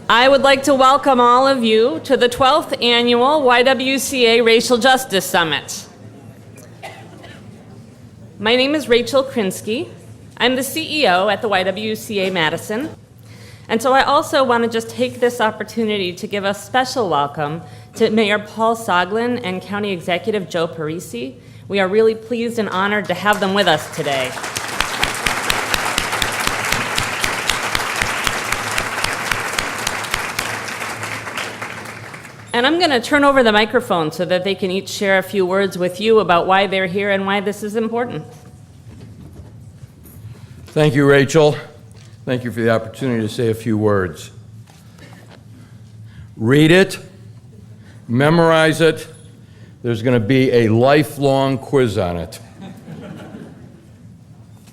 I would like to welcome all of you to the 12th Annual YWCA Racial Justice Summit. My name is Rachel Krinsky. I'm the CEO at the YWCA Madison. And so I also want to just take this opportunity to give a special welcome to Mayor Paul Soglin and County Executive Joe Parisi. We are really pleased and honored to have them with us today. And I'm going to turn over the microphone so that they can each share a few words with you about why they're here and why this is important. Thank you, Rachel. Thank you for the opportunity to say a few words. Read it, memorize it. There's going to be a lifelong quiz on it.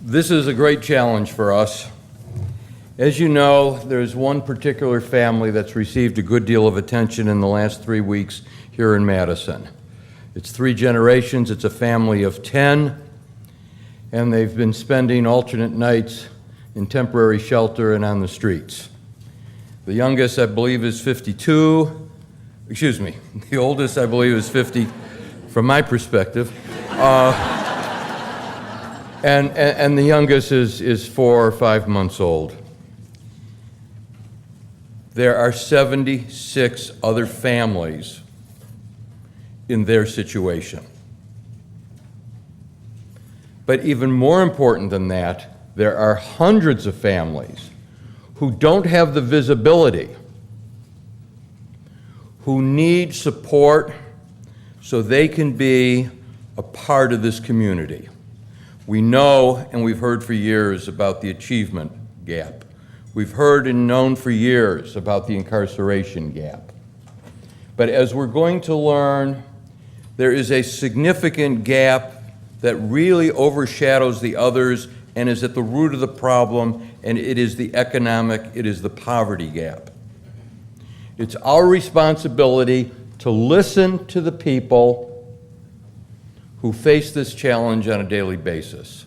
This is a great challenge for us. As you know, there's one particular family that's received a good deal of attention in the last 3 weeks here in Madison. It's 3 generations, it's a family of 10, and they've been spending alternate nights in temporary shelter and on the streets. The youngest, I believe, is 52. Excuse me, the oldest, I believe, is 50, from my perspective. And the youngest is 4 or 5 months old. There are 76 other families in their situation. But even more important than that, there are hundreds of families who don't have the visibility, who need support so they can be a part of this community. We know, and we've heard for years, about the achievement gap. We've heard and known for years about the incarceration gap. But as we're going to learn, there is a significant gap that really overshadows the others and is at the root of the problem, and it is the poverty gap. It's our responsibility to listen to the people who face this challenge on a daily basis.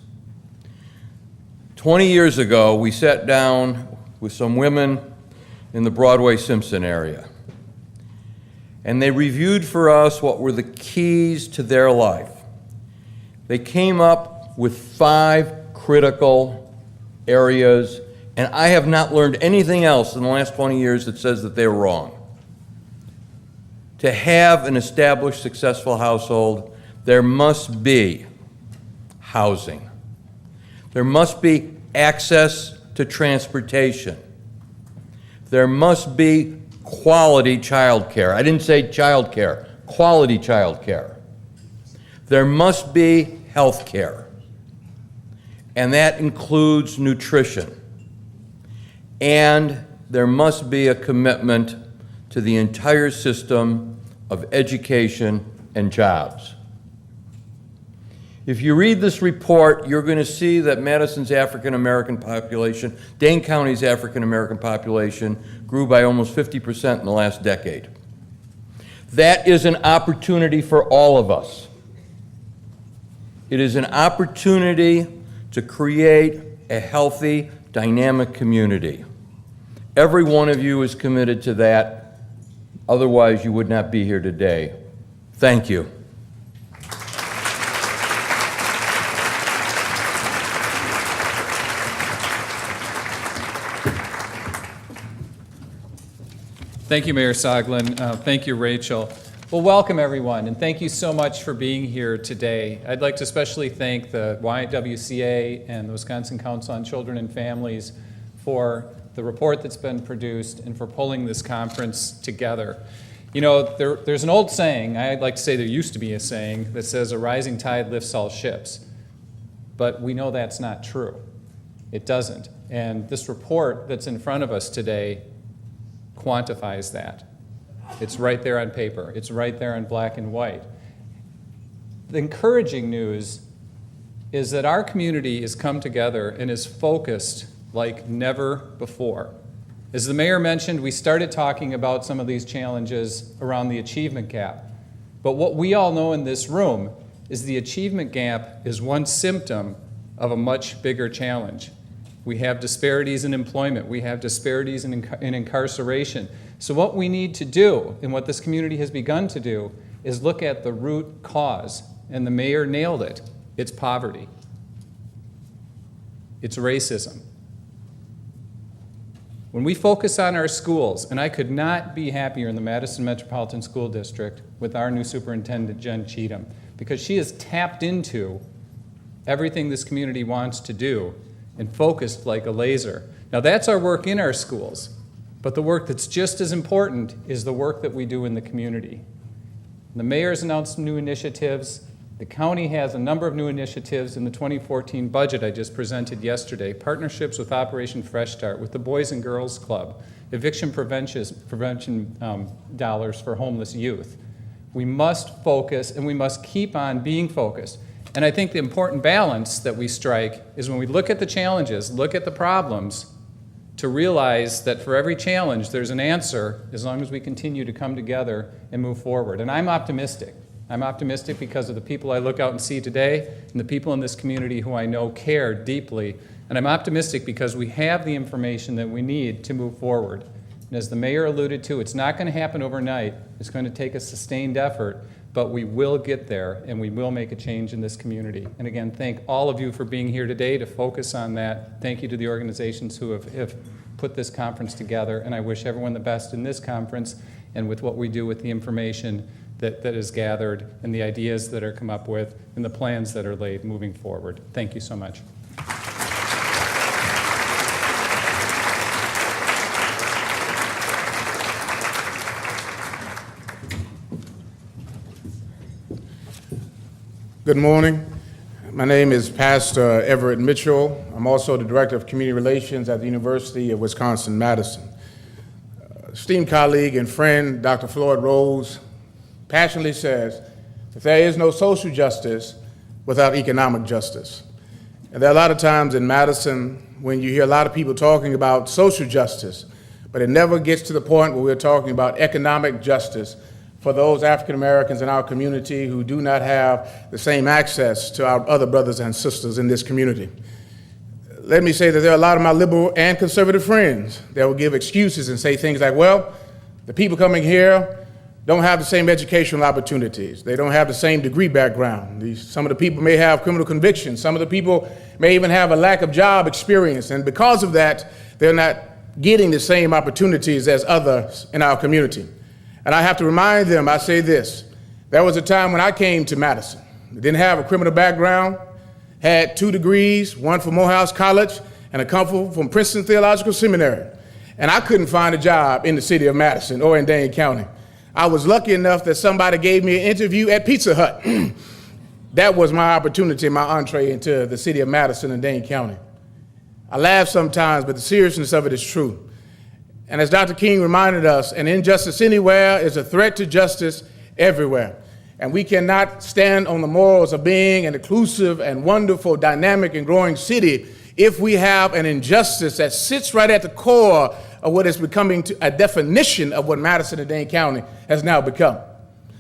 20 years ago, we sat down with some women in the Broadway-Simpson area, and they reviewed for us what were the keys to their life. They came up with 5 critical areas, and I have not learned anything else in the last 20 years that says that they're wrong. To have an established, successful household, there must be housing. There must be access to transportation. There must be quality child care. I didn't say child care, quality child care. There must be health care, and that includes nutrition. And there must be a commitment to the entire system of education and jobs. If you read this report, you're going to see that Madison's African American population, Dane County's African American population, grew by almost 50% in the last decade. That is an opportunity for all of us. It is an opportunity to create a healthy, dynamic community. Every one of you is committed to that. Otherwise, you would not be here today. Thank you. Thank you, Mayor Soglin. Thank you, Rachel. Well, welcome, everyone, and thank you so much for being here today. I'd like to especially thank the YWCA and the Wisconsin Council on Children and Families for the report that's been produced and for pulling this conference together. You know, there's an old saying, I'd like to say there used to be a saying, that says a rising tide lifts all ships. But we know that's not true. It doesn't. And this report that's in front of us today quantifies that. It's right there on paper. It's right there in black and white. The encouraging news is that our community has come together and is focused like never before. As the mayor mentioned, we started talking about some of these challenges around the achievement gap. But what we all know in this room is the achievement gap is one symptom of a much bigger challenge. We have disparities in employment. We have disparities in incarceration. So what we need to do, and what this community has begun to do, is look at the root cause. And the mayor nailed it. It's poverty. It's racism. When we focus on our schools, and I could not be happier in the Madison Metropolitan School District with our new superintendent, Jen Cheatham, because she has tapped into everything this community wants to do and focused like a laser. Now that's our work in our schools, but the work that's just as important is the work that we do in the community. The mayor's announced new initiatives. The county has a number of new initiatives in the 2014 budget I just presented yesterday, partnerships with Operation Fresh Start, with the Boys and Girls Club, eviction prevention dollars for homeless youth. We must focus, and we must keep on being focused. And I think the important balance that we strike is when we look at the challenges, look at the problems, to realize that for every challenge there's an answer as long as we continue to come together and move forward. And I'm optimistic. I'm optimistic because of the people I look out and see today and the people in this community who I know care deeply. And I'm optimistic because we have the information that we need to move forward. And as the mayor alluded to, it's not going to happen overnight. It's going to take a sustained effort, but we will get there and we will make a change in this community. And again, thank all of you for being here today to focus on that. Thank you to the organizations who have put this conference together, and I wish everyone the best in this conference and with what we do with the information that is gathered and the ideas that are come up with and the plans that are laid moving forward. Thank you so much. Good morning. My name is Pastor Everett Mitchell. I'm also the Director of Community Relations at the University of Wisconsin-Madison. Esteemed colleague and friend, Dr. Floyd Rose, passionately says that there is no social justice without economic justice. And there are a lot of times in Madison when you hear a lot of people talking about social justice, but it never gets to the point where we're talking about economic justice for those African Americans in our community who do not have the same access to our other brothers and sisters in this community. Let me say that there are a lot of my liberal and conservative friends that will give excuses and say things like, well, the people coming here don't have the same educational opportunities. They don't have the same degree background. Some of the people may have criminal convictions. Some of the people may even have a lack of job experience. And because of that, they're not getting the same opportunities as others in our community. And I have to remind them, I say this, there was a time when I came to Madison. I didn't have a criminal background, had 2 degrees, one from Morehouse College and a couple from Princeton Theological Seminary. And I couldn't find a job in the city of Madison or in Dane County. I was lucky enough that somebody gave me an interview at Pizza Hut. That was my opportunity, my entree into the city of Madison and Dane County. I laugh sometimes, but the seriousness of it is true. And as Dr. King reminded us, an injustice anywhere is a threat to justice everywhere. And we cannot stand on the morals of being an inclusive and wonderful, dynamic, and growing city if we have an injustice that sits right at the core of what is becoming a definition of what Madison and Dane County has now become.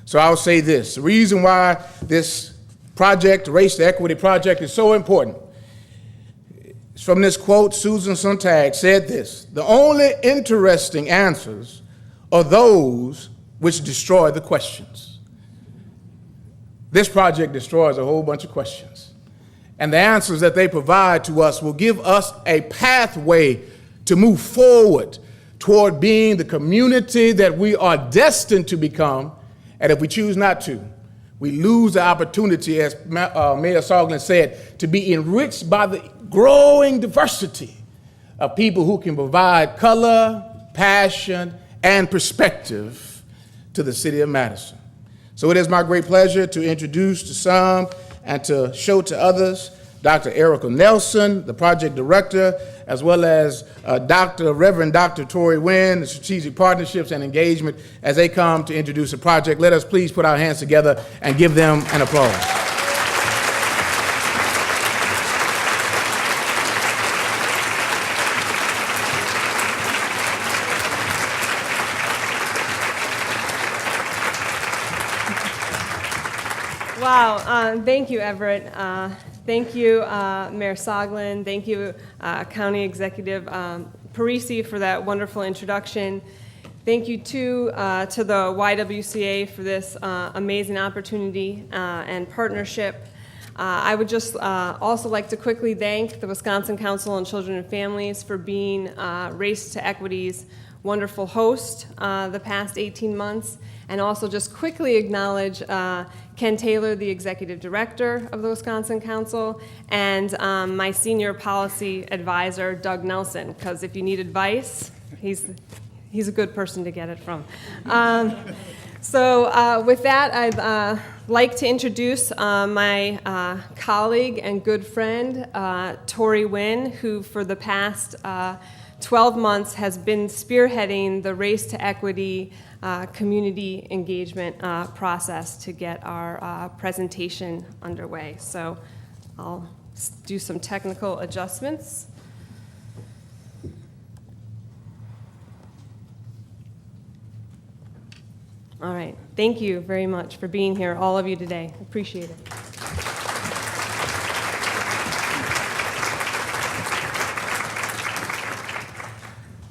So I'll say this, the reason why this project, Race to Equity Project, is so important is from this quote. Susan Sontag said this: the only interesting answers are those which destroy the questions. This project destroys a whole bunch of questions. And the answers that they provide to us will give us a pathway to move forward toward being the community that we are destined to become. And if we choose not to, we lose the opportunity, as Mayor Soglin said, to be enriched by the growing diversity of people who can provide color, passion, and perspective to the city of Madison. So it is my great pleasure to introduce to some and to show to others Dr. Erica Nelson, the project director, as well as Reverend Dr. Tori Wynn, the strategic partnerships and engagement, as they come to introduce the project. Let us please put our hands together and give them an applause. Wow, thank you, Everett. Thank you, Mayor Soglin. Thank you, County Executive Parisi, for that wonderful introduction. Thank you, too, to the YWCA for this amazing opportunity and partnership. I would just also like to quickly thank the Wisconsin Council on Children and Families for being Race to Equity's wonderful host the past 18 months, and also just quickly acknowledge Ken Taylor, the Executive Director of the Wisconsin Council, and my Senior Policy Advisor, Doug Nelson, because if you need advice, he's a good person to get it from. So with that, I'd like to introduce my colleague and good friend, Tori Wynn, who for the past 12 months has been spearheading the Race to Equity community engagement process to get our presentation underway. So I'll do some technical adjustments. All right. Thank you very much for being here, all of you today. Appreciate it.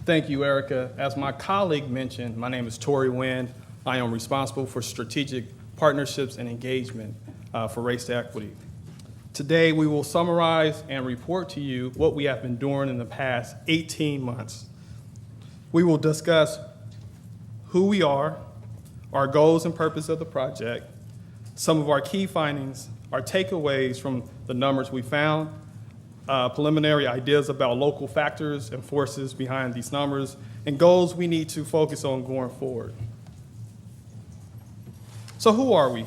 Thank you, Erica. As my colleague mentioned, my name is Tori Wynn. I am responsible for strategic partnerships and engagement for Race to Equity. Today, we will summarize and report to you what we have been doing in the past 18 months. We will discuss who we are, our goals and purpose of the project, some of our key findings, our takeaways from the numbers we found, preliminary ideas about local factors and forces behind these numbers, and goals we need to focus on going forward. So who are we?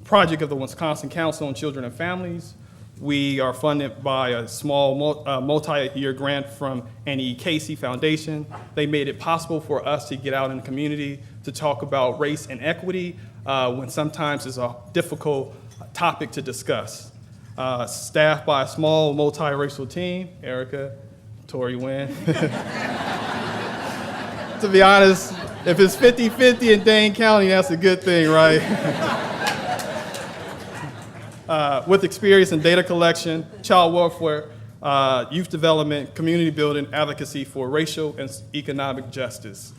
Project of the Wisconsin Council on Children and Families. We are funded by a small multi-year grant from Annie Casey Foundation. They made it possible for us to get out in the community to talk about race and equity when sometimes it's a difficult topic to discuss. Staffed by a small multiracial team, Erica, Tori Wynn. To be honest, if it's 50-50 in Dane County, that's a good thing, right? With experience in data collection, child welfare, youth development, community building, advocacy for racial and economic justice.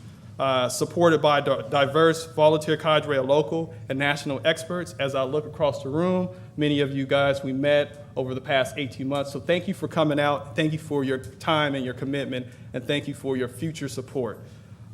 Supported by diverse volunteer cadre of local and national experts. As I look across the room, many of you guys we met over the past 18 months. So thank you for coming out. Thank you for your time and your commitment, and thank you for your future support.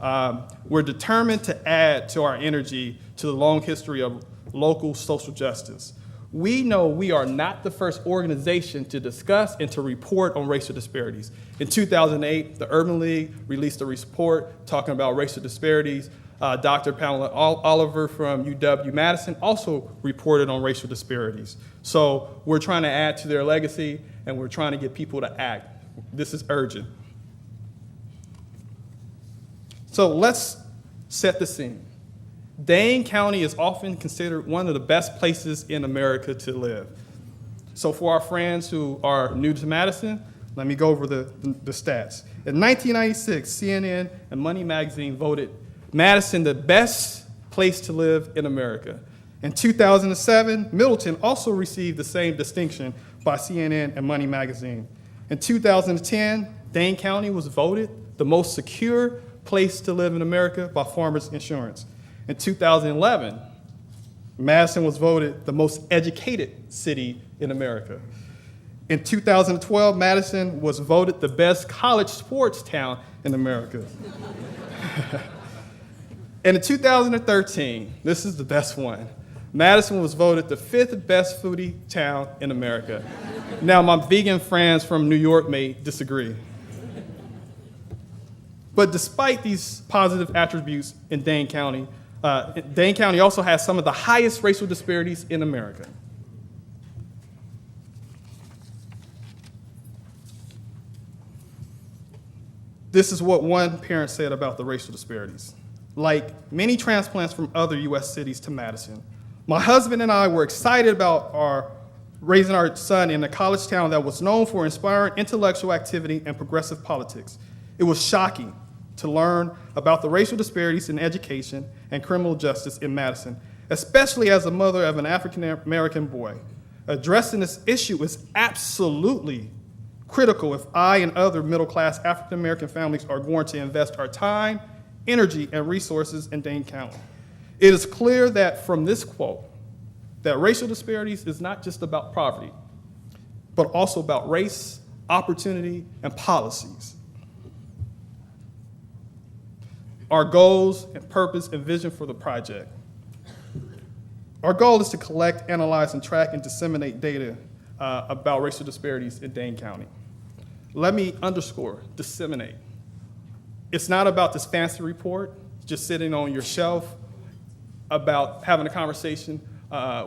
We're determined to add to our energy to the long history of local social justice. We know we are not the first organization to discuss and to report on racial disparities. In 2008, the Urban League released a report talking about racial disparities. Dr. Pamela Oliver from UW-Madison also reported on racial disparities. So we're trying to add to their legacy, and we're trying to get people to act. This is urgent. So let's set the scene. Dane County is often considered one of the best places in America to live. So for our friends who are new to Madison, let me go over the stats. In 1996, CNN and Money Magazine voted Madison the best place to live in America. In 2007, Middleton also received the same distinction by CNN and Money Magazine. In 2010, Dane County was voted the most secure place to live in America by Farmers Insurance. In 2011, Madison was voted the most educated city in America. In 2012, Madison was voted the best college sports town in America. And in 2013, this is the best one, Madison was voted the 5th best foodie town in America. Now, my vegan friends from New York may disagree. But despite these positive attributes in Dane County also has some of the highest racial disparities in America. This is what one parent said about the racial disparities. Like many transplants from other U.S. cities to Madison, my husband and I were excited about raising our son in a college town that was known for inspiring intellectual activity and progressive politics. It was shocking to learn about the racial disparities in education and criminal justice in Madison, especially as a mother of an African-American boy. Addressing this issue is absolutely critical if I and other middle-class African-American families are going to invest our time, energy, and resources in Dane County. It is clear that from this quote that racial disparities is not just about poverty, but also about race, opportunity, and policies. Our goals and purpose and vision for the project. Our goal is to collect, analyze, and track and disseminate data about racial disparities in Dane County. Let me underscore, disseminate. It's not about this fancy report just sitting on your shelf about having a conversation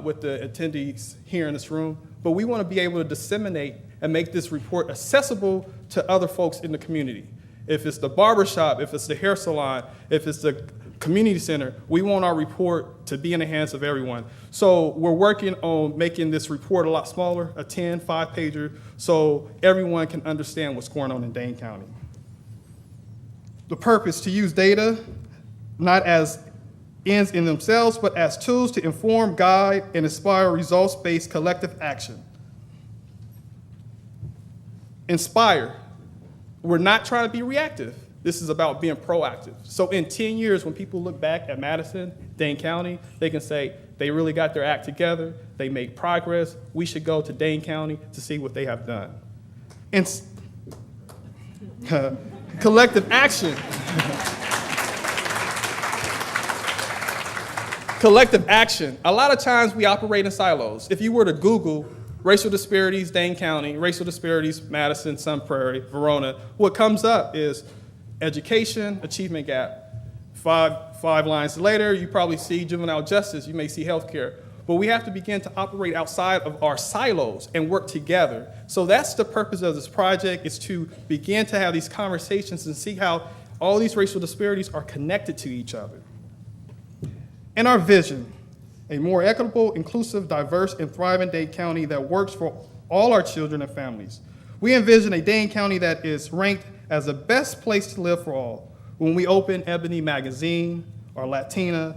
with the attendees here in this room, but we want to be able to disseminate and make this report accessible to other folks in the community. If it's the barbershop, if it's the hair salon, if it's the community center, we want our report to be in the hands of everyone. So we're working on making this report a lot smaller, a 10, 5-pager, so everyone can understand what's going on in Dane County. The purpose, to use data not as ends in themselves, but as tools to inform, guide, and inspire results-based collective action. Inspire. We're not trying to be reactive. This is about being proactive. So in 10 years, when people look back at Madison, Dane County, they can say they really got their act together, they made progress, we should go to Dane County to see what they have done. And collective action. Collective action. A lot of times we operate in silos. If you were to Google racial disparities, Dane County, racial disparities, Madison, Sun Prairie, Verona, what comes up is education, achievement gap. Five lines later, you probably see juvenile justice, you may see healthcare. But we have to begin to operate outside of our silos and work together. So that's the purpose of this project, is to begin to have these conversations and see how all these racial disparities are connected to each other. And our vision, a more equitable, inclusive, diverse, and thriving Dane County that works for all our children and families. We envision a Dane County that is ranked as the best place to live for all. When we open Ebony Magazine or Latina,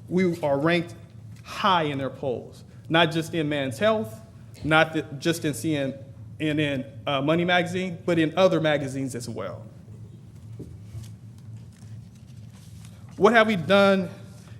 we are ranked high in their polls, not just in Men's Health, not just in CNN, Money Magazine, but in other magazines as well. What have we done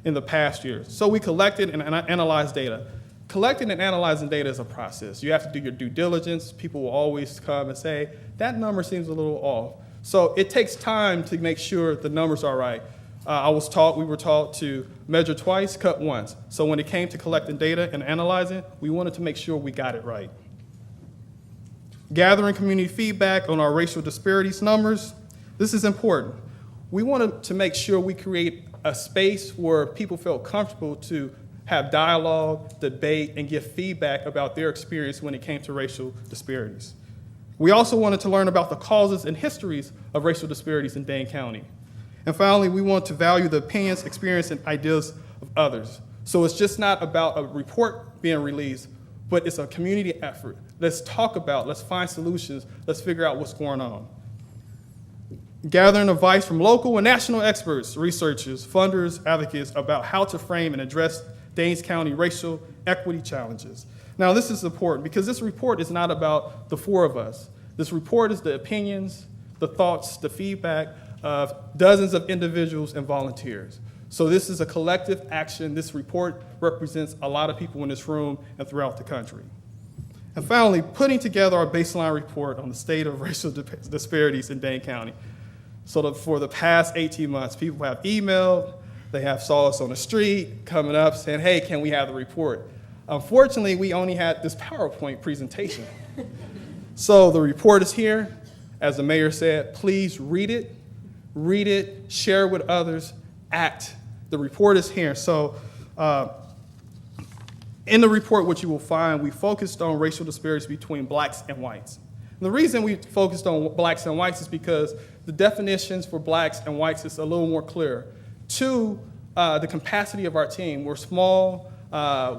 in the past year? So we collected and analyzed data. Collecting and analyzing data is a process. You have to do your due diligence. People will always come and say, that number seems a little off. So it takes time to make sure the numbers are right. We were taught to measure twice, cut once. So when it came to collecting data and analyzing, we wanted to make sure we got it right. Gathering community feedback on our racial disparities numbers, this is important. We wanted to make sure we create a space where people felt comfortable to have dialogue, debate, and give feedback about their experience when it came to racial disparities. We also wanted to learn about the causes and histories of racial disparities in Dane County. And finally, we want to value the opinions, experience, and ideas of others. So it's just not about a report being released, but it's a community effort. Let's talk about, let's find solutions, let's figure out what's going on. Gathering advice from local and national experts, researchers, funders, advocates about how to frame and address Dane County racial equity challenges. Now, this is important because this report is not about the four of us. This report is the opinions, the thoughts, the feedback of dozens of individuals and volunteers. So this is a collective action. This report represents a lot of people in this room and throughout the country. And finally, putting together our baseline report on the state of racial disparities in Dane County. So that for the past 18 months, people have emailed, they have saw us on the street, coming up saying, hey, can we have the report? Unfortunately, we only had this PowerPoint presentation. So the report is here. As the mayor said, please read it, share it with others, act. The report is here. So in the report, what you will find, we focused on racial disparities between blacks and whites. And the reason we focused on blacks and whites is because the definitions for blacks and whites is a little more clear. Two, the capacity of our team. We're small,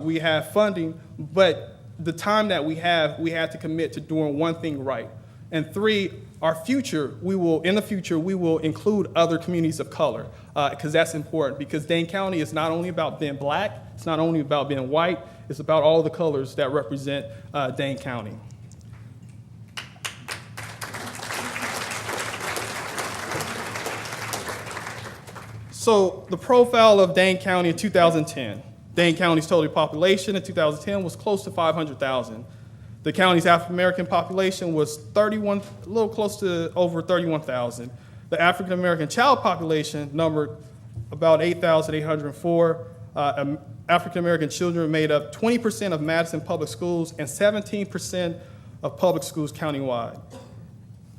we have funding, but the time that we have to commit to doing one thing right. And three, in the future, we will include other communities of color, because that's important, because Dane County is not only about being black, it's not only about being white, it's about all the colors that represent Dane County. So the profile of Dane County in 2010. Dane County's total population in 2010 was close to 500,000. The county's African-American population was a little close to over 31,000. The African-American child population numbered about 8,804. African-American children made up 20% of Madison public schools and 17% of public schools countywide.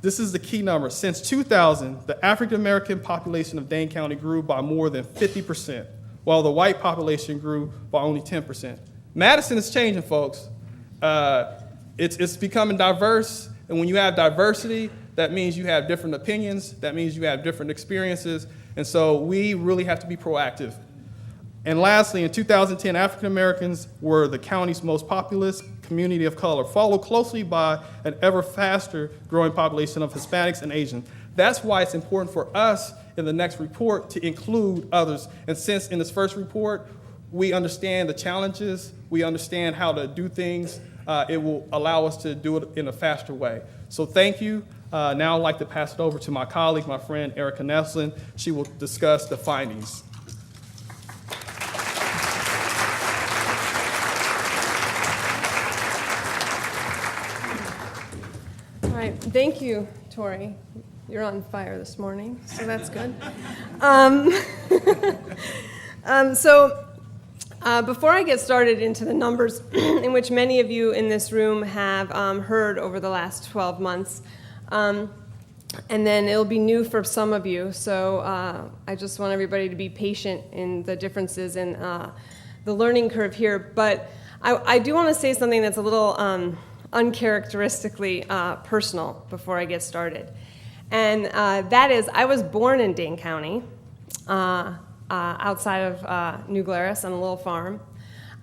This is the key number. Since 2000, the African-American population of Dane County grew by more than 50%, while the white population grew by only 10%. Madison is changing, folks. It's becoming diverse, and when you have diversity, that means you have different opinions, that means you have different experiences, and so we really have to be proactive. And lastly, in 2010, African Americans were the county's most populous community of color, followed closely by an ever faster growing population of Hispanics and Asians. That's why it's important for us in the next report to include others. And since in this first report, we understand the challenges, we understand how to do things, it will allow us to do it in a faster way. So thank you. Now I'd like to pass it over to my colleague, my friend, Erica Nelson. She will discuss the findings. All right, thank you, Tori. You're on fire this morning, so that's good. Before I get started into the numbers in which many of you in this room have heard over the last 12 months, and then it'll be new for some of you, so I just want everybody to be patient in the differences in the learning curve here. But I do want to say something that's a little uncharacteristically personal before I get started. And that is, I was born in Dane County, outside of New Glarus on a little farm.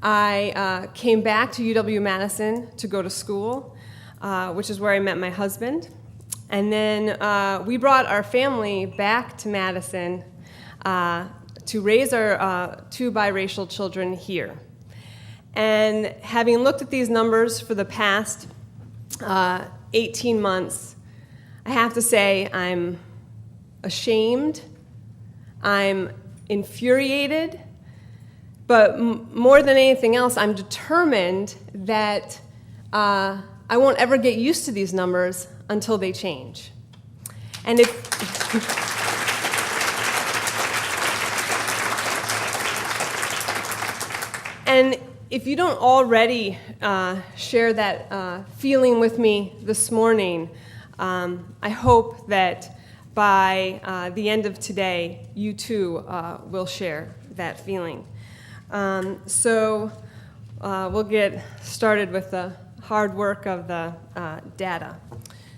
I came back to UW-Madison to go to school, which is where I met my husband. And then we brought our family back to Madison to raise our two biracial children here. And having looked at these numbers for the past 18 months, I have to say I'm ashamed, I'm infuriated, but more than anything else, I'm determined that I won't ever get used to these numbers until they change. And if you don't already share that feeling with me this morning, I hope that by the end of today, you too will share that feeling. So we'll get started with the hard work of the data.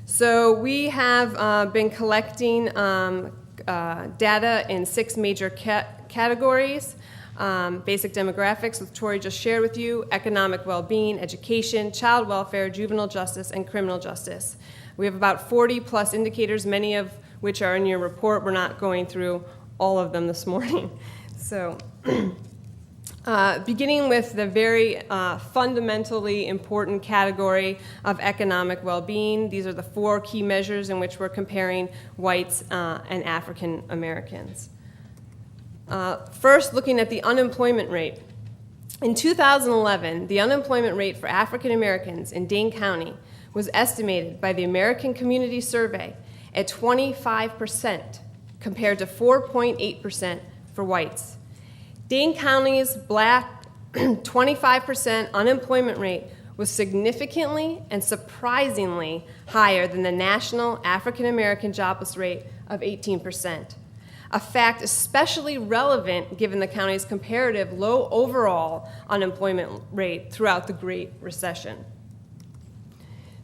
So we have been collecting data in 6 major categories. Basic demographics, which Tori just shared with you, economic well-being, education, child welfare, juvenile justice, and criminal justice. We have about 40 plus indicators, many of which are in your report. We're not going through all of them this morning. So beginning with the very fundamentally important category of economic well-being, these are the 4 key measures in which we're comparing whites and African Americans. First, looking at the unemployment rate. In 2011, the unemployment rate for African Americans in Dane County was estimated by the American Community Survey at 25% compared to 4.8% for whites. Dane County's black 25% unemployment rate was significantly and surprisingly higher than the national African American jobless rate of 18%. A fact especially relevant given the county's comparative low overall unemployment rate throughout the Great Recession.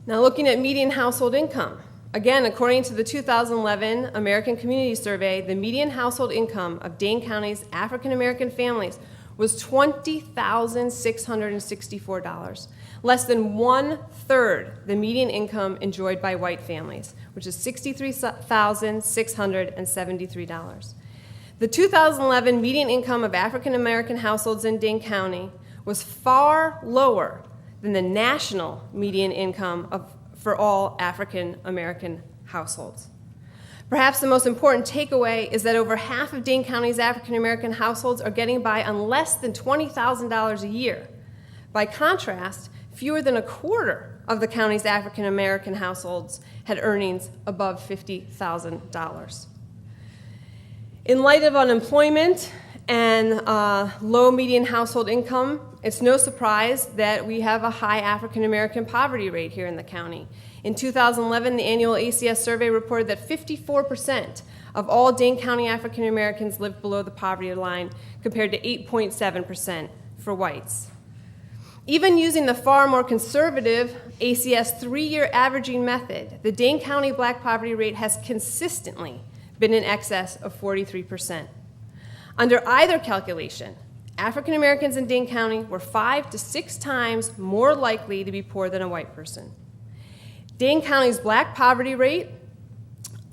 Now looking at median household income. Again, according to the 2011 American Community Survey, the median household income of Dane County's African American families was $20,664, less than 1/3 the median income enjoyed by white families, which is $63,673. The 2011 median income of African American households in Dane County was far lower than the national median income for all African American households. Perhaps the most important takeaway is that over half of Dane County's African American households are getting by on less than $20,000 a year. By contrast, fewer than a quarter of the county's African American households had earnings above $50,000. In light of unemployment and low median household income, it's no surprise that we have a high African American poverty rate here in the county. In 2011, the annual ACS survey reported that 54% of all Dane County African Americans lived below the poverty line, compared to 8.7% for whites. Even using the far more conservative ACS 3-year averaging method, the Dane County black poverty rate has consistently been in excess of 43%. Under either calculation, African Americans in Dane County were 5 to 6 times more likely to be poor than a white person. Dane County's black poverty rate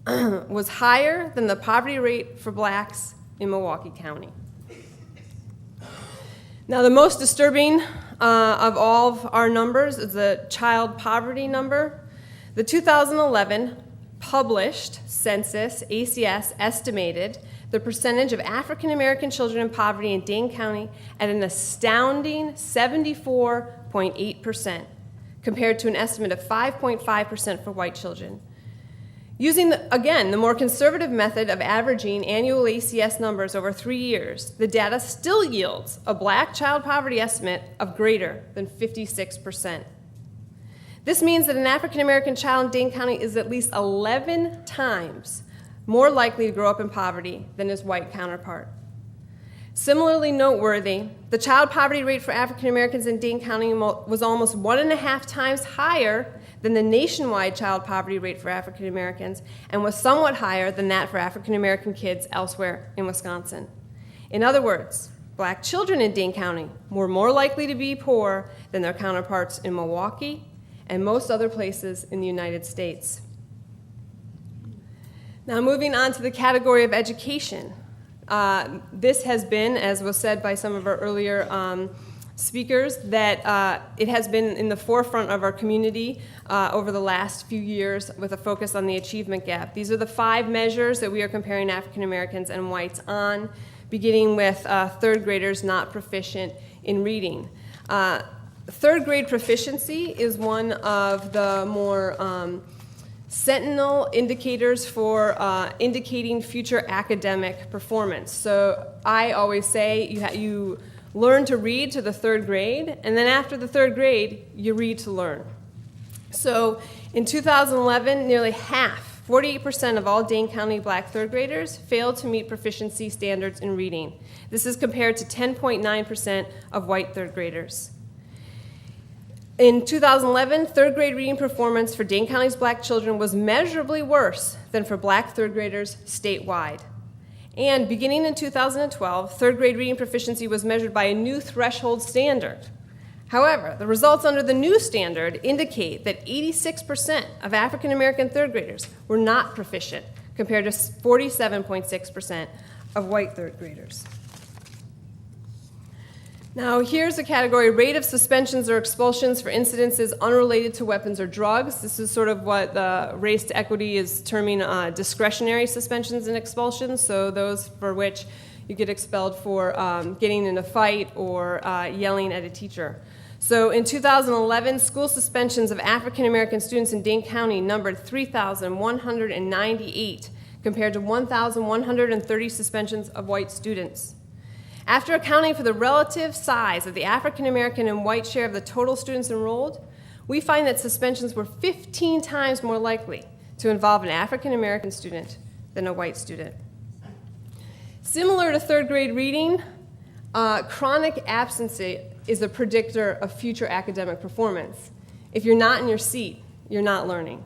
was higher than the poverty rate for blacks in Milwaukee County. Now, the most disturbing of all of our numbers is the child poverty number. The 2011 published census, ACS, estimated the percentage of African American children in poverty in Dane County at an astounding 74.8%, compared to an estimate of 5.5% for white children. Using, the more conservative method of averaging annual ACS numbers over 3 years, the data still yields a black child poverty estimate of greater than 56%. This means that an African American child in Dane County is at least 11 times more likely to grow up in poverty than his white counterpart. Similarly noteworthy, the child poverty rate for African Americans in Dane County was almost 1.5 times higher than the nationwide child poverty rate for African Americans, and was somewhat higher than that for African American kids elsewhere in Wisconsin. In other words, black children in Dane County were more likely to be poor than their counterparts in Milwaukee and most other places in the United States. Now, moving on to the category of education. This has been, as was said by some of our earlier speakers, that it has been in the forefront of our community over the last few years with a focus on the achievement gap. These are the 5 measures that we are comparing African Americans and whites on, beginning with 3rd graders not proficient in reading. 3rd grade proficiency is one of the more sentinel indicators for indicating future academic performance. So I always say you learn to read to the 3rd grade, and then after the 3rd grade, you read to learn. So in 2011, nearly half, 48% of all Dane County black 3rd graders failed to meet proficiency standards in reading. This is compared to 10.9% of white 3rd graders. In 2011, 3rd grade reading performance for Dane County's black children was measurably worse than for black 3rd graders statewide. And beginning in 2012, 3rd grade reading proficiency was measured by a new threshold standard. However, the results under the new standard indicate that 86% of African American 3rd graders were not proficient, compared to 47.6% of white 3rd graders. Now, here's a category: rate of suspensions or expulsions for incidences unrelated to weapons or drugs. This is sort of what the Race to Equity is terming discretionary suspensions and expulsions, so those for which you get expelled for getting in a fight or yelling at a teacher. So in 2011, school suspensions of African American students in Dane County numbered 3,198, compared to 1,130 suspensions of white students. After accounting for the relative size of the African American and white share of the total students enrolled, we find that suspensions were 15 times more likely to involve an African American student than a white student. Similar to 3rd grade reading, chronic absence is a predictor of future academic performance. If you're not in your seat, you're not learning.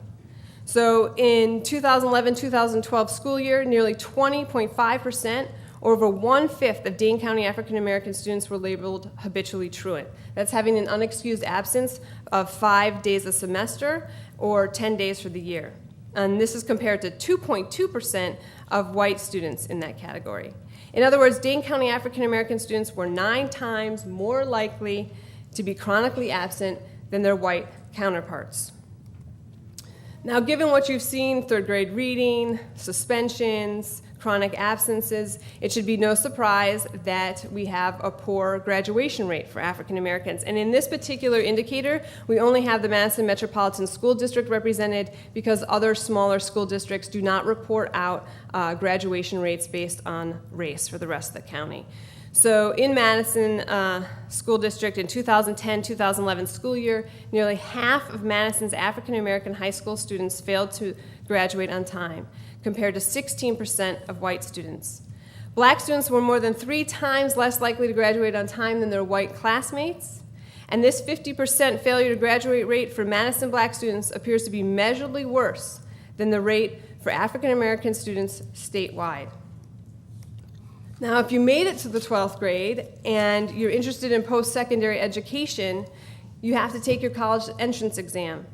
So in 2011-2012 school year, nearly 20.5%, or over 1/5 of Dane County African American students were labeled habitually truant. That's having an unexcused absence of 5 days a semester or 10 days for the year. and this is compared to 2.2% of white students in that category. In other words, Dane County African American students were 9 times more likely to be chronically absent than their white counterparts. Now, given what you've seen, third grade reading, suspensions, chronic absences, it should be no surprise that we have a poor graduation rate for African Americans. And in this particular indicator, we only have the Madison Metropolitan School District represented because other smaller school districts do not report out graduation rates based on race for the rest of the county. So in Madison School District in 2010-2011 school year, nearly half of Madison's African American high school students failed to graduate on time, compared to 16% of white students. Black students were more than 3 times less likely to graduate on time than their white classmates, and this 50% failure to graduate rate for Madison black students appears to be measurably worse than the rate for African American students statewide. Now, if you made it to the 12th grade and you're interested in post-secondary education, you have to take your college entrance exam.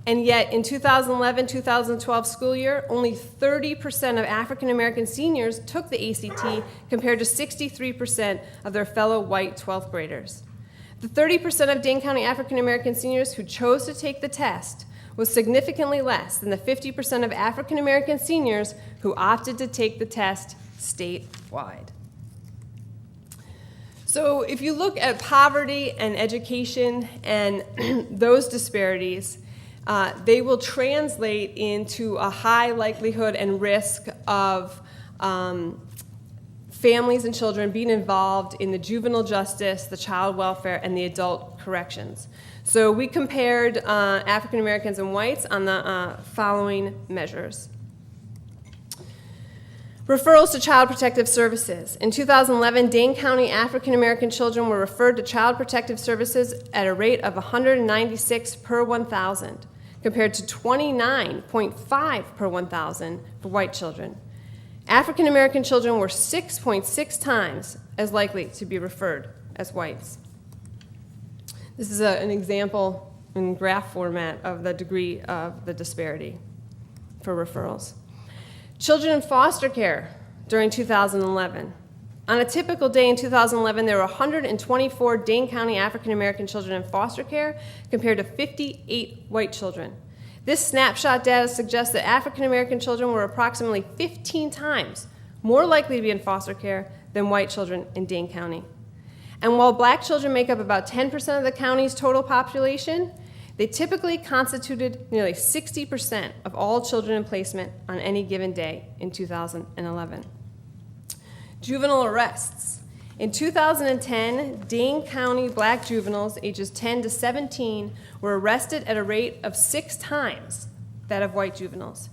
And yet, in 2011-2012 school year, only 30% of African American seniors took the ACT, compared to 63% of their fellow white 12th graders. The 30% of Dane County African American seniors who chose to take the test was significantly less than the 50% of African American seniors who opted to take the test statewide. So if you look at poverty and education and those disparities, they will translate into a high likelihood and risk of families and children being involved in the juvenile justice, the child welfare, and the adult corrections. So we compared African Americans and whites on the following measures. Referrals to Child Protective Services. In 2011, Dane County African American children were referred to Child Protective Services at a rate of 196 per 1,000, compared to 29.5 per 1,000 for white children. African American children were 6.6 times as likely to be referred as whites. This is an example in graph format of the degree of the disparity for referrals. Children in foster care during 2011. On a typical day in 2011, there were 124 Dane County African American children in foster care compared to 58 white children. This snapshot data suggests that African American children were approximately 15 times more likely to be in foster care than white children in Dane County. And while black children make up about 10% of the county's total population, they typically constituted nearly 60% of all children in placement on any given day in 2011. Juvenile arrests. In 2010, Dane County black juveniles ages 10 to 17 were arrested at a rate of 6 times that of white juveniles.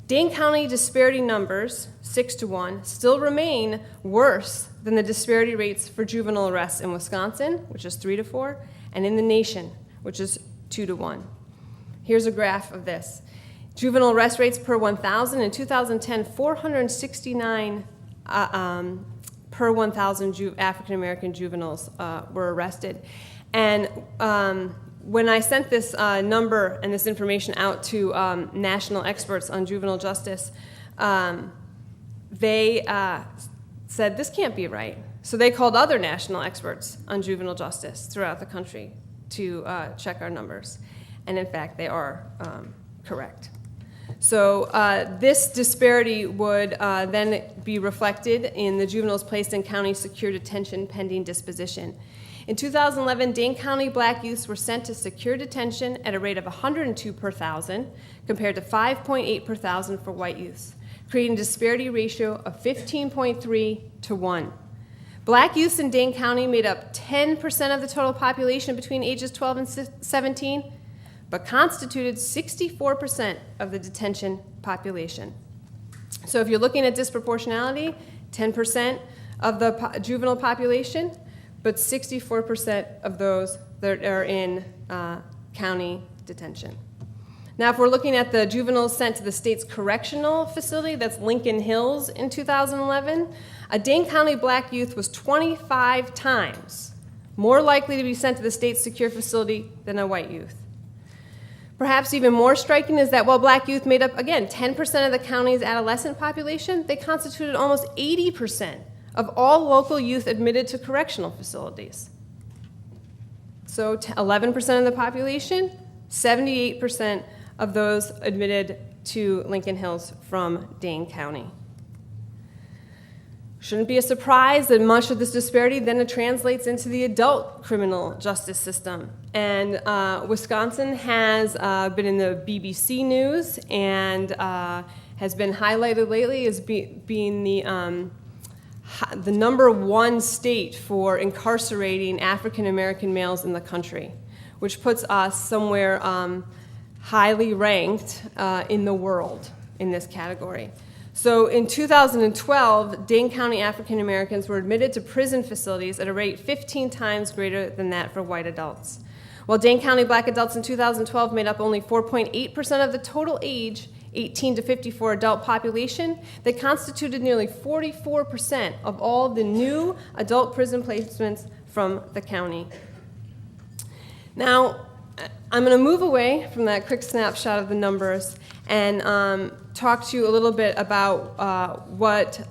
Dane County disparity numbers, 6 to 1, still remain worse than the disparity rates for juvenile arrests in Wisconsin, which is 3 to 4, and in the nation, which is 2 to 1. Here's a graph of this. Juvenile arrest rates per 1,000. In 2010, 469 per 1,000 African American juveniles were arrested. And when I sent this number and this information out to national experts on juvenile justice, they said, this can't be right. So they called other national experts on juvenile justice throughout the country to check our numbers. And in fact, they are correct. So this disparity would then be reflected in the juveniles placed in county secure detention pending disposition. In 2011, Dane County black youths were sent to secure detention at a rate of 102 per 1,000, compared to 5.8 per 1,000 for white youths, creating a disparity ratio of 15.3 to 1. Black youths in Dane County made up 10% of the total population between ages 12 and 17, but constituted 64% of the detention population. So if you're looking at disproportionality, 10% of the juvenile population, but 64% of those that are in county detention. Now, if we're looking at the juveniles sent to the state's correctional facility, that's Lincoln Hills in 2011, a Dane County black youth was 25 times more likely to be sent to the state's secure facility than a white youth. Perhaps even more striking is that while black youth made up, again, 10% of the county's adolescent population, they constituted almost 80% of all local youth admitted to correctional facilities. So 11% of the population, 78% of those admitted to Lincoln Hills from Dane County. Shouldn't be a surprise that much of this disparity then translates into the adult criminal justice system. And Wisconsin has been in the BBC news and has been highlighted lately as being the #1 state for incarcerating African American males in the country, which puts us somewhere highly ranked in the world in this category. So in 2012, Dane County African Americans were admitted to prison facilities at a rate 15 times greater than that for white adults. While Dane County black adults in 2012 made up only 4.8% of the total age 18 to 54 adult population, they constituted nearly 44% of all the new adult prison placements from the county. Now, I'm going to move away from that quick snapshot of the numbers and talk to you a little bit about what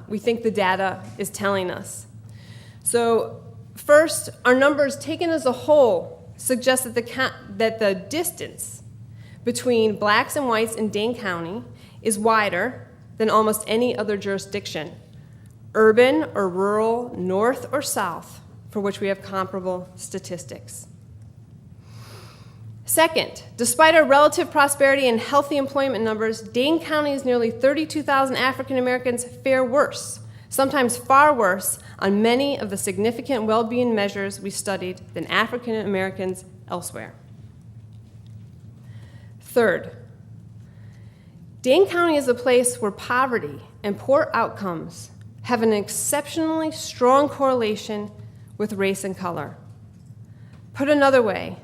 we think the data is telling us. So first, our numbers taken as a whole suggest that the distance between blacks and whites in Dane County is wider than almost any other jurisdiction, urban or rural, north or south, for which we have comparable statistics. Second, despite our relative prosperity and healthy employment numbers, Dane County's nearly 32,000 African Americans fare worse, sometimes far worse, on many of the significant well-being measures we studied than African Americans elsewhere. Third, Dane County is a place where poverty and poor outcomes have an exceptionally strong correlation with race and color. Put another way,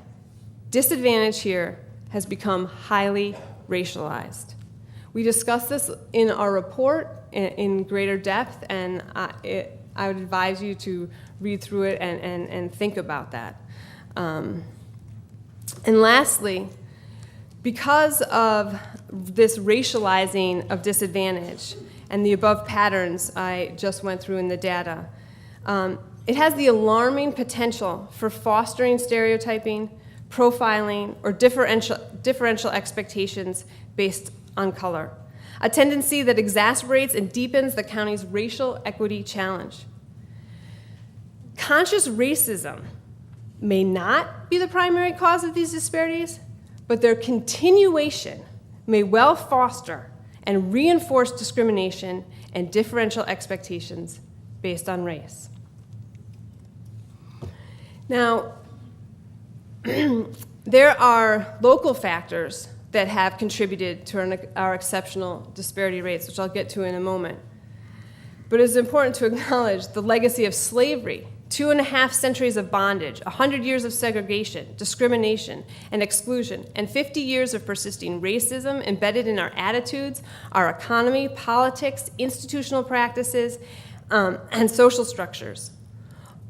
disadvantage here has become highly racialized. We discussed this in our report in greater depth, and I would advise you to read through it and think about that. And lastly, because of this racializing of disadvantage and the above patterns I just went through in the data, it has the alarming potential for fostering stereotyping, profiling, or differential expectations based on color, a tendency that exacerbates and deepens the county's racial equity challenge. Conscious racism may not be the primary cause of these disparities, but their continuation may well foster and reinforce discrimination and differential expectations based on race. Now, there are local factors that have contributed to our exceptional disparity rates, which I'll get to in a moment. But it's important to acknowledge the legacy of slavery, 2.5 centuries of bondage, 100 years of segregation, discrimination, and exclusion, and 50 years of persisting racism embedded in our attitudes, our economy, politics, institutional practices, and social structures.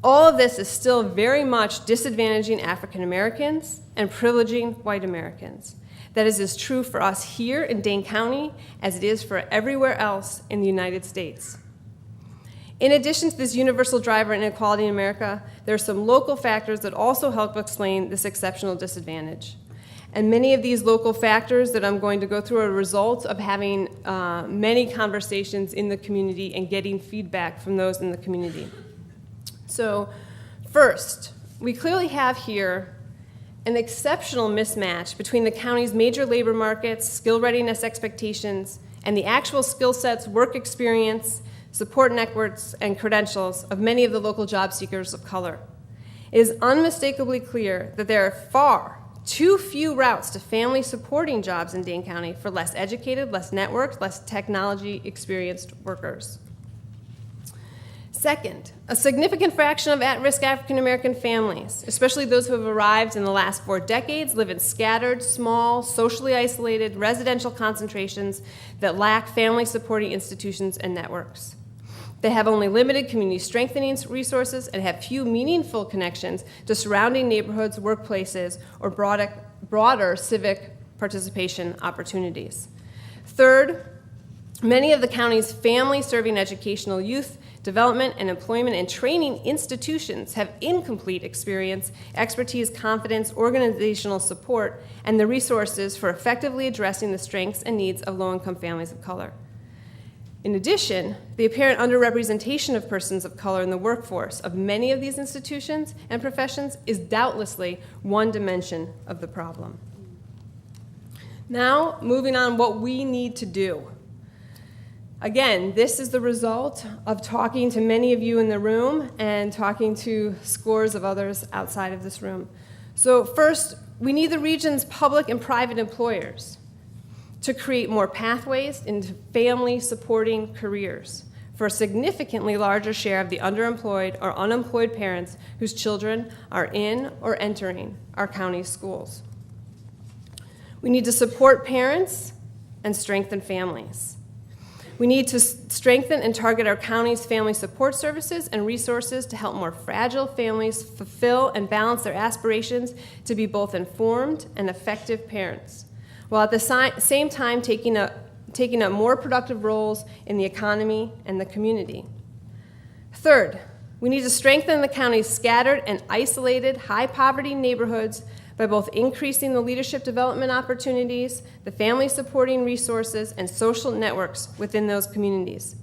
All of this is still very much disadvantaging African Americans and privileging white Americans. That is as true for us here in Dane County as it is for everywhere else in the United States. In addition to this universal driver in inequality in America, there are some local factors that also help explain this exceptional disadvantage. And many of these local factors that I'm going to go through are a result of having many conversations in the community and getting feedback from those in the community. So first, we clearly have here an exceptional mismatch between the county's major labor markets, skill readiness expectations, and the actual skill sets, work experience, support networks, and credentials of many of the local job seekers of color. It is unmistakably clear that there are far too few routes to family supporting jobs in Dane County for less educated, less networked, less technology experienced workers. Second, a significant fraction of at-risk African American families, especially those who have arrived in the last 4 decades, live in scattered, small, socially isolated residential concentrations that lack family supporting institutions and networks. They have only limited community strengthening resources and have few meaningful connections to surrounding neighborhoods, workplaces, or broader civic participation opportunities. Third, many of the county's family-serving educational youth development and employment and training institutions have incomplete experience, expertise, confidence, organizational support, and the resources for effectively addressing the strengths and needs of low-income families of color. In addition, the apparent underrepresentation of persons of color in the workforce of many of these institutions and professions is doubtlessly one dimension of the problem. Now, moving on, what we need to do. Again, this is the result of talking to many of you in the room and talking to scores of others outside of this room. So first, we need the region's public and private employers to create more pathways into family-supporting careers for a significantly larger share of the underemployed or unemployed parents whose children are in or entering our county's schools. We need to support parents and strengthen families. We need to strengthen and target our county's family support services and resources to help more fragile families fulfill and balance their aspirations to be both informed and effective parents, while at the same time taking up more productive roles in the economy and the community. Third, we need to strengthen the county's scattered and isolated high-poverty neighborhoods by both increasing the leadership development opportunities, the family supporting resources, and social networks within those communities.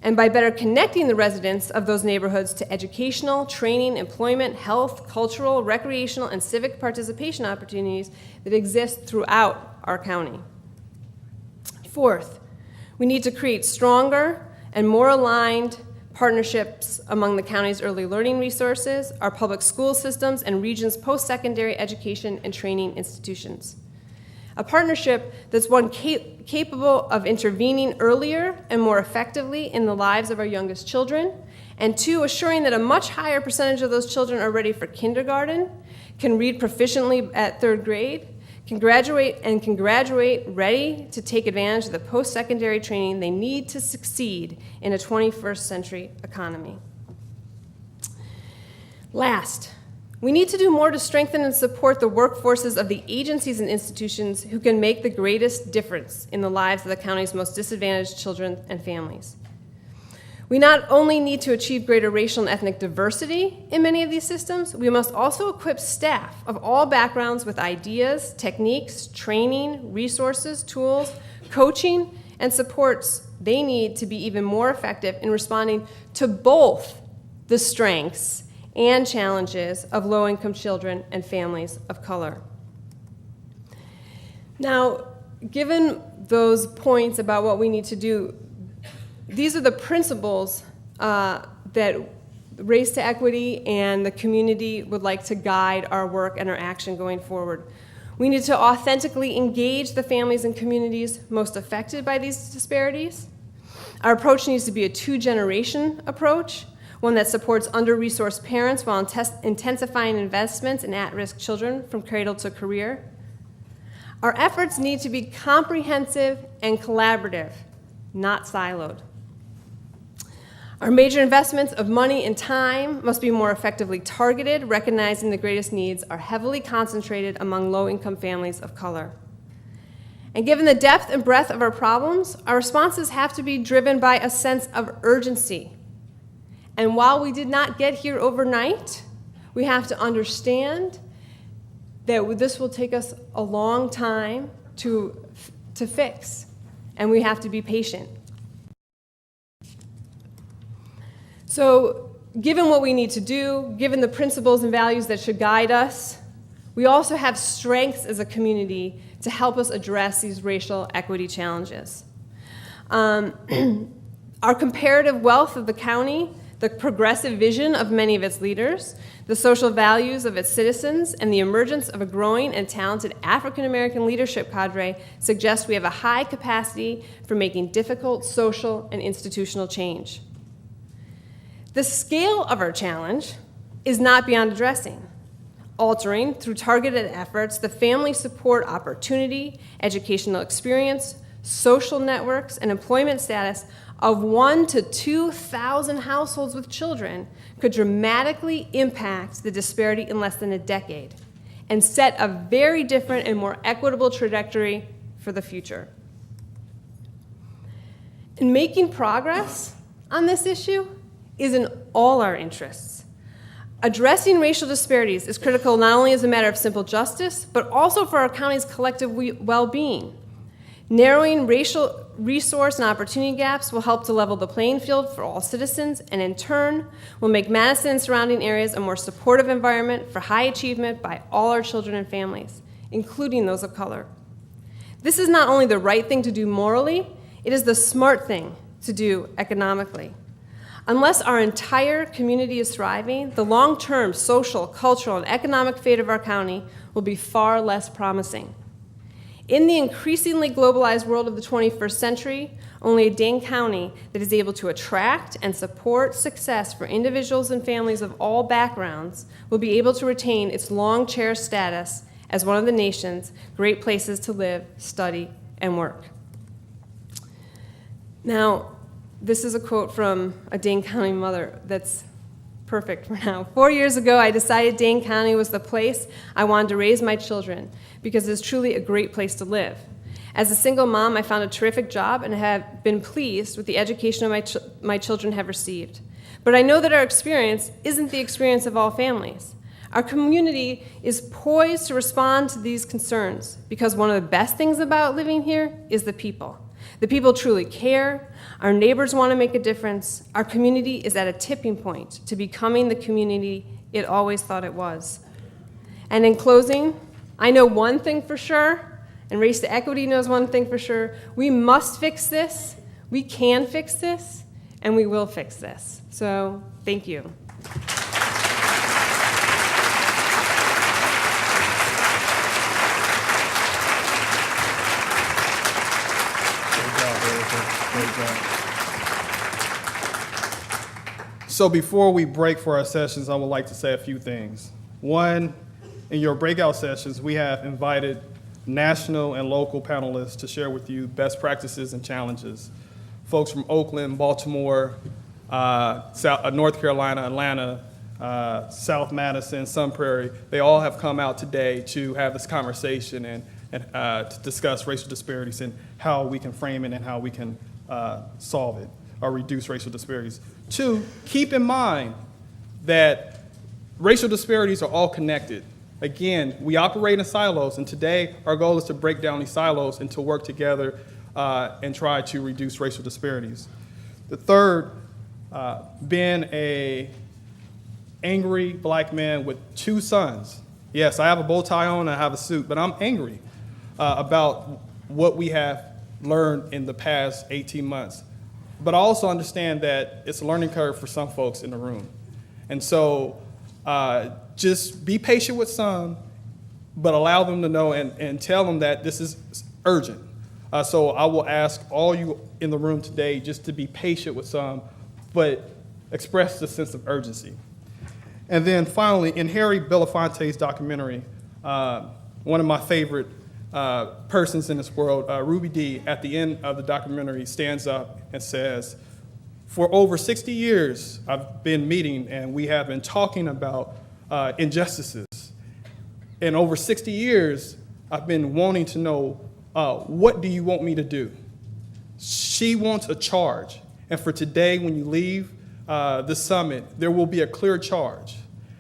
And by better connecting the residents of those neighborhoods to educational, training, employment, health, cultural, recreational, and civic participation opportunities that exist throughout our county. Fourth, we need to create stronger and more aligned partnerships among the county's early learning resources, our public school systems, and region's post-secondary education and training institutions. A partnership that's one capable of intervening earlier and more effectively in the lives of our youngest children, and two, assuring that a much higher percentage of those children are ready for kindergarten, can read proficiently at third grade, can graduate ready to take advantage of the post-secondary training they need to succeed in a 21st century economy. Last, we need to do more to strengthen and support the workforces of the agencies and institutions who can make the greatest difference in the lives of the county's most disadvantaged children and families. We not only need to achieve greater racial and ethnic diversity in many of these systems, we must also equip staff of all backgrounds with ideas, techniques, training, resources, tools, coaching, and supports they need to be even more effective in responding to both the strengths and challenges of low-income children and families of color. Now, given those points about what we need to do, these are the principles that Race to Equity and the community would like to guide our work and our action going forward. We need to authentically engage the families and communities most affected by these disparities. Our approach needs to be a two-generation approach, one that supports under-resourced parents while intensifying investments in at-risk children from cradle to career. Our efforts need to be comprehensive and collaborative, not siloed. Our major investments of money and time must be more effectively targeted, recognizing the greatest needs are heavily concentrated among low-income families of color. And given the depth and breadth of our problems, our responses have to be driven by a sense of urgency. And while we did not get here overnight, we have to understand that this will take us a long time to fix, and we have to be patient. So, given what we need to do, given the principles and values that should guide us, we also have strengths as a community to help us address these racial equity challenges. Our comparative wealth of the county, the progressive vision of many of its leaders, the social values of its citizens, and the emergence of a growing and talented African American leadership cadre suggest we have a high capacity for making difficult social and institutional change. The scale of our challenge is not beyond addressing, altering through targeted efforts the family support opportunity, educational experience, social networks, and employment status of 1,000 to 2,000 households with children could dramatically impact the disparity in less than a decade and set a very different and more equitable trajectory for the future. And making progress on this issue is in all our interests. Addressing racial disparities is critical not only as a matter of simple justice, but also for our county's collective well-being. Narrowing racial resource and opportunity gaps will help to level the playing field for all citizens, and in turn, will make Madison and surrounding areas a more supportive environment for high achievement by all our children and families, including those of color. This is not only the right thing to do morally, it is the smart thing to do economically. Unless our entire community is thriving, the long-term social, cultural, and economic fate of our county will be far less promising. In the increasingly globalized world of the 21st century, only a Dane County that is able to attract and support success for individuals and families of all backgrounds will be able to retain its long-cherished status as one of the nation's great places to live, study, and work. Now, this is a quote from a Dane County mother that's perfect for now. 4 years ago, I decided Dane County was the place I wanted to raise my children because it's truly a great place to live. As a single mom, I found a terrific job and have been pleased with the education my children have received. But I know that our experience isn't the experience of all families. Our community is poised to respond to these concerns because one of the best things about living here is the people. The people truly care, our neighbors want to make a difference, our community is at a tipping point to becoming the community it always thought it was. And in closing, I know one thing for sure, and Race to Equity knows one thing for sure: we must fix this, we can fix this, and we will fix this. So, thank you. So before we break for our sessions, I would like to say a few things. One, in your breakout sessions, we have invited national and local panelists to share with you best practices and challenges. Folks from Oakland, Baltimore, North Carolina, Atlanta, South Madison, Sun Prairie, they all have come out today to have this conversation and to discuss racial disparities and how we can frame it and how we can solve it or reduce racial disparities. Two, keep in mind that racial disparities are all connected. Again, we operate in silos, and today our goal is to break down these silos and to work together and try to reduce racial disparities. The third, being an angry black man with 2 sons. Yes, I have a bow tie on and I have a suit, but I'm angry about what we have learned in the past 18 months. But I also understand that it's a learning curve for some folks in the room. And so just be patient with some, but allow them to know and tell them that this is urgent. So I will ask all you in the room today just to be patient with some, but express the sense of urgency. And then finally, in Harry Belafonte's documentary, one of my favorite persons in this world, Ruby Dee, at the end of the documentary stands up and says, for over 60 years, I've been meeting and we have been talking about injustices. And over 60 years, I've been wanting to know, what do you want me to do? She wants a charge. And for today, when you leave the summit, there will be a clear charge.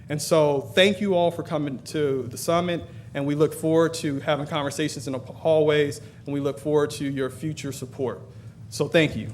And so thank you all for coming to the summit. And we look forward to having conversations in the hallways, and we look forward to your future support. So thank you.